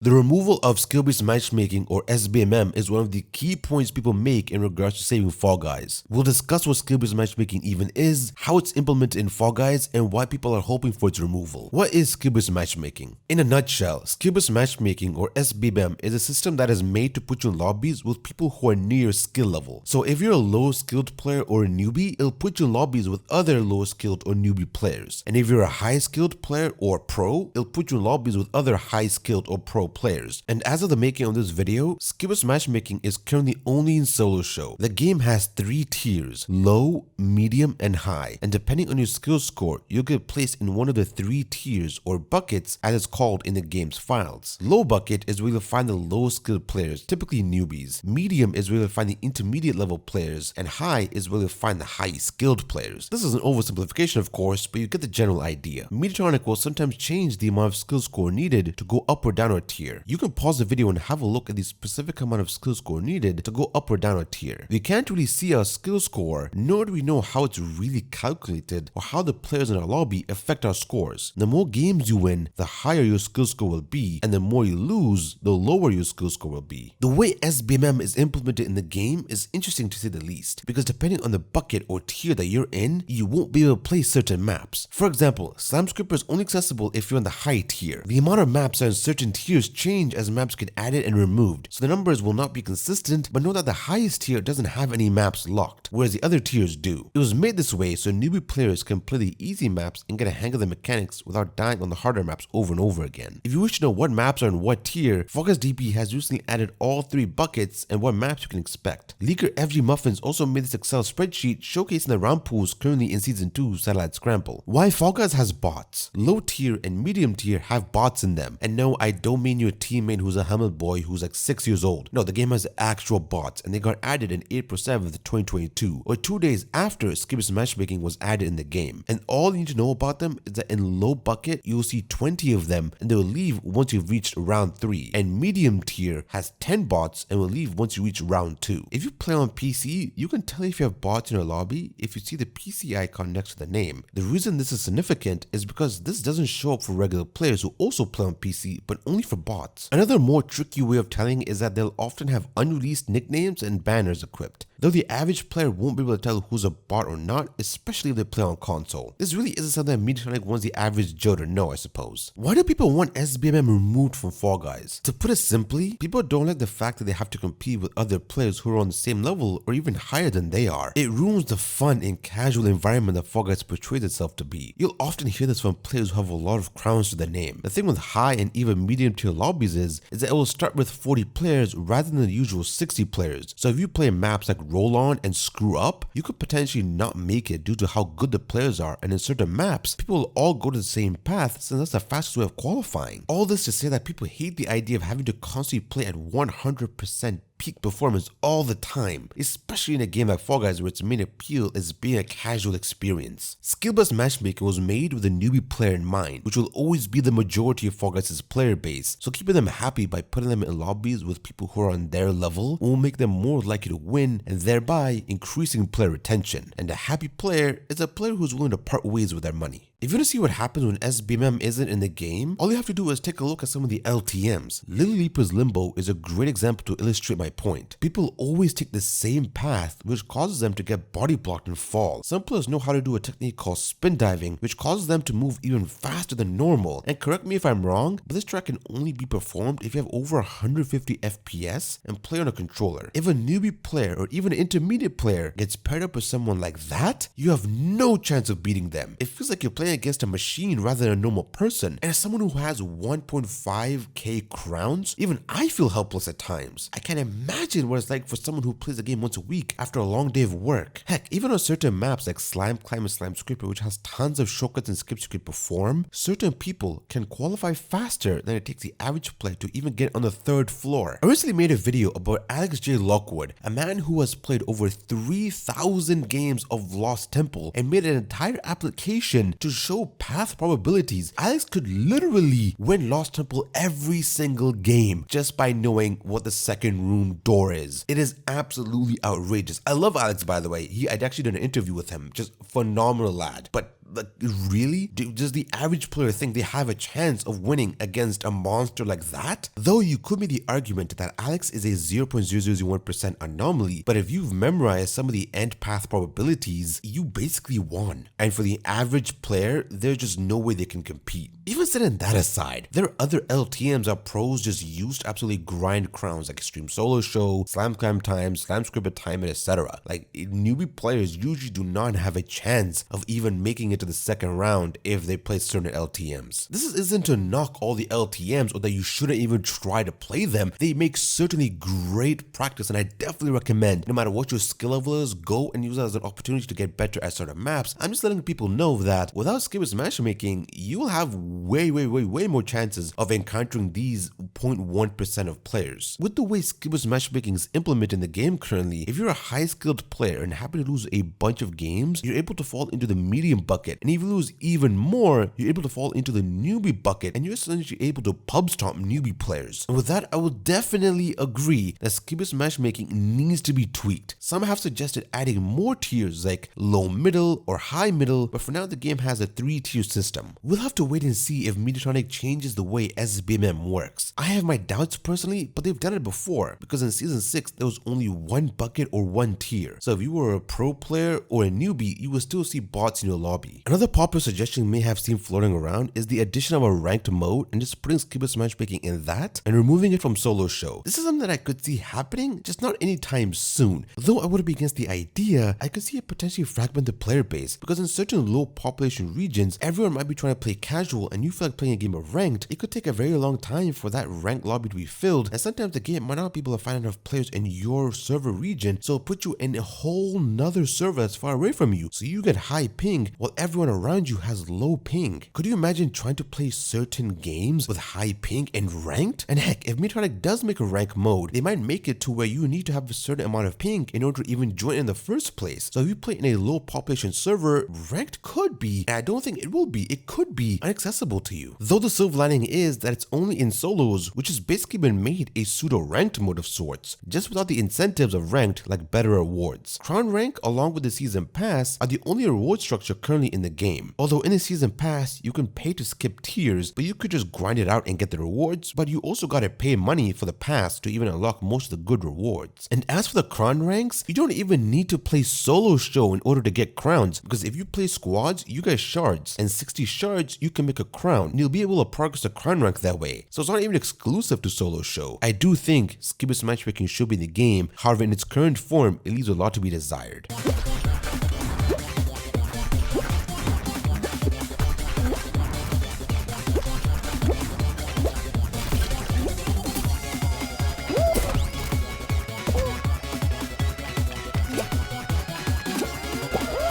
The removal of skill-based matchmaking or SBMM is one of the key points people make in regards to saving Fall Guys. We'll discuss what skill-based matchmaking even is, how it's implemented in Fall Guys, and why people are hoping for its removal. What is skill-based matchmaking? In a nutshell, skill-based matchmaking or SBMM is a system that is made to put you in lobbies with people who are near your skill level. So if you're a low-skilled player or a newbie, it'll put you in lobbies with other low-skilled or newbie players. And if you're a high-skilled player or pro, it'll put you in lobbies with other high-skilled or pro players. And as of the making of this video, skill-based matchmaking is currently only in solo show. The game has 3 tiers: low, medium, and high. And depending on your skill score, you'll get placed in one of the 3 tiers or buckets as it's called in the game's files. Low bucket is where you'll find the low skilled players, typically newbies. Medium is where you'll find the intermediate level players, and high is where you'll find the high skilled players. This is an oversimplification of course, but you get the general idea. Mediatronic will sometimes change the amount of skill score needed to go up or down a tier. You can pause the video and have a look at the specific amount of skill score needed to go up or down a tier. We can't really see our skill score, nor do we know how it's really calculated or how the players in our lobby affect our scores. The more games you win, the higher your skill score will be, and the more you lose, the lower your skill score will be. The way SBMM is implemented in the game is interesting to say the least, because depending on the bucket or tier that you're in, you won't be able to play certain maps. For example, Slam Scraper is only accessible if you're in the high tier. The amount of maps that are in certain tiers change as maps get added and removed, so the numbers will not be consistent, but know that the highest tier doesn't have any maps locked, whereas the other tiers do. It was made this way so newbie players can play the easy maps and get a hang of the mechanics without dying on the harder maps over and over again. If you wish to know what maps are in what tier, Fall Guys DB has recently added all 3 buckets and what maps you can expect. Leaker FG Muffins also made this Excel spreadsheet showcasing the round pools currently in Season 2 Satellite Scramble. Why Fall Guys has bots. Low tier and medium tier have bots in them. And no, I don't mean your teammate who's a helmet boy who's like 6 years old. No, the game has actual bots and they got added in April 7th, 2022, or 2 days after skill-based matchmaking was added in the game. And all you need to know about them is that in low bucket, you'll see 20 of them and they'll leave once you've reached round 3. And medium tier has 10 bots and will leave once you reach round 2. If you play on PC, you can tell if you have bots in your lobby if you see the PC icon next to the name. The reason this is significant is because this doesn't show up for regular players who also play on PC, but only for bots. Another more tricky way of telling is that they'll often have unreleased nicknames and banners equipped, though the average player won't be able to tell who's a bot or not, especially if they play on console. This really isn't something that Mediatronic wants the average Joe to know, I suppose. Why do people want SBMM removed from Fall Guys? To put it simply, people don't like the fact that they have to compete with other players who are on the same level or even higher than they are. It ruins the fun and casual environment that Fall Guys portrays itself to be. You'll often hear this from players who have a lot of crowns to their name. The thing with high and even medium tier lobbies is that it will start with 40 players rather than the usual 60 players. So if you play maps like Roll On and Screw Up, you could potentially not make it due to how good the players are, and in certain maps, people will all go to the same path since that's the fastest way of qualifying. All this to say that people hate the idea of having to constantly play at 100% peak performance all the time, especially in a game like Fall Guys where its main appeal is being a casual experience. Skill-based matchmaking was made with a newbie player in mind, which will always be the majority of Fall Guys' player base, so keeping them happy by putting them in lobbies with people who are on their level will make them more likely to win and thereby increasing player retention. And a happy player is a player who's willing to part ways with their money. If you want to see what happens when SBMM isn't in the game, all you have to do is take a look at some of the LTMs. Lily Leaper's Limbo is a great example to illustrate my point. People always take the same path, which causes them to get body blocked and fall. Some players know how to do a technique called spin diving, which causes them to move even faster than normal. And correct me if I'm wrong, but this track can only be performed if you have over 150 FPS and play on a controller. If a newbie player or even an intermediate player gets paired up with someone like that, you have no chance of beating them. It feels like you're playing against a machine rather than a normal person. And as someone who has 1.5k crowns, even I feel helpless at times. I can't imagine what it's like for someone who plays the game once a week after a long day of work. Heck, even on certain maps like Slime Climb and Slime Scraper, which has tons of shortcuts and skips you can perform, certain people can qualify faster than it takes the average player to even get on the 3rd floor. I recently made a video about Alex J. Lockwood, a man who has played over 3,000 games of Lost Temple and made an entire application to show path probabilities. Alex could literally win Lost Temple every single game just by knowing what the second room door is. It is absolutely outrageous. I love Alex, by the way. I'd actually done an interview with him. Just phenomenal lad. But Like, really? Does the average player think they have a chance of winning against a monster like that? Though you could make the argument that Alex is a 0.0001% anomaly, but if you've memorized some of the end path probabilities, you basically won. And for the average player, there's just no way they can compete. Even setting that aside, there are other LTMs that pros just used to absolutely grind crowns like Extreme Solo Show, Slam Climb Time, Slam Scribble Time, and etc. Like, newbie players usually do not have a chance of even making it to the second round if they play certain LTMs. This isn't to knock all the LTMs or that you shouldn't even try to play them. They make certainly great practice, and I definitely recommend, no matter what your skill level is, go and use it as an opportunity to get better at certain maps. I'm just letting people know that without Skill Based Matchmaking, you will have way more chances of encountering these 0.1% of players. With the way Skill Based Matchmaking is implemented in the game currently, if you're a high skilled player and happen to lose a bunch of games, you're able to fall into the medium bucket, and if you lose even more, you're able to fall into the newbie bucket, and you're essentially able to pub stomp newbie players. And with that, I will definitely agree that Skill Based Matchmaking needs to be tweaked. Some have suggested adding more tiers like low middle or high middle, but for now the game has a 3-tier system. We'll have to wait and see if Mediatonic changes the way SBMM works. I have my doubts personally, but they've done it before, because in Season 6 there was only one bucket or one tier. So if you were a pro player or a newbie, you will still see bots in your lobby. Another popular suggestion you may have seen floating around is the addition of a ranked mode and just putting Skill Based Matchmaking in that and removing it from solo show. This is something that I could see happening, just not anytime soon. Though I wouldn't be against the idea, I could see it potentially fragment the player base, because in certain low population regions, everyone might be trying to play casual and you feel like playing a game of ranked. It could take a very long time for that ranked lobby to be filled, and sometimes the game might not be able to find enough players in your server region, so it'll put you in a whole nother server that's far away from you, so you get high ping while everyone around you has low ping. Could you imagine trying to play certain games with high ping and ranked? And heck, if Mediatonic does make a rank mode, they might make it to where you need to have a certain amount of ping in order to even join in the first place. So if you play in a low population server, ranked could be, and I don't think it will be, it could be inaccessible to you. Though the silver lining is that it's only in solos, which has basically been made a pseudo ranked mode of sorts, just without the incentives of ranked like better rewards. Crown rank along with the season pass are the only reward structure currently in the game. Although in the season pass, you can pay to skip tiers, but you could just grind it out and get the rewards, but you also gotta pay money for the pass to even unlock most of the good rewards. And as for the crown ranks, you don't even need to play solo show in order to get crowns, because if you play squads, you get shards, and 60 shards, you can make a crown, and you'll be able to progress the crown rank that way. So it's not even exclusive to solo show. I do think Skill Based Matchmaking should be in the game, however in its current form, it leaves a lot to be desired.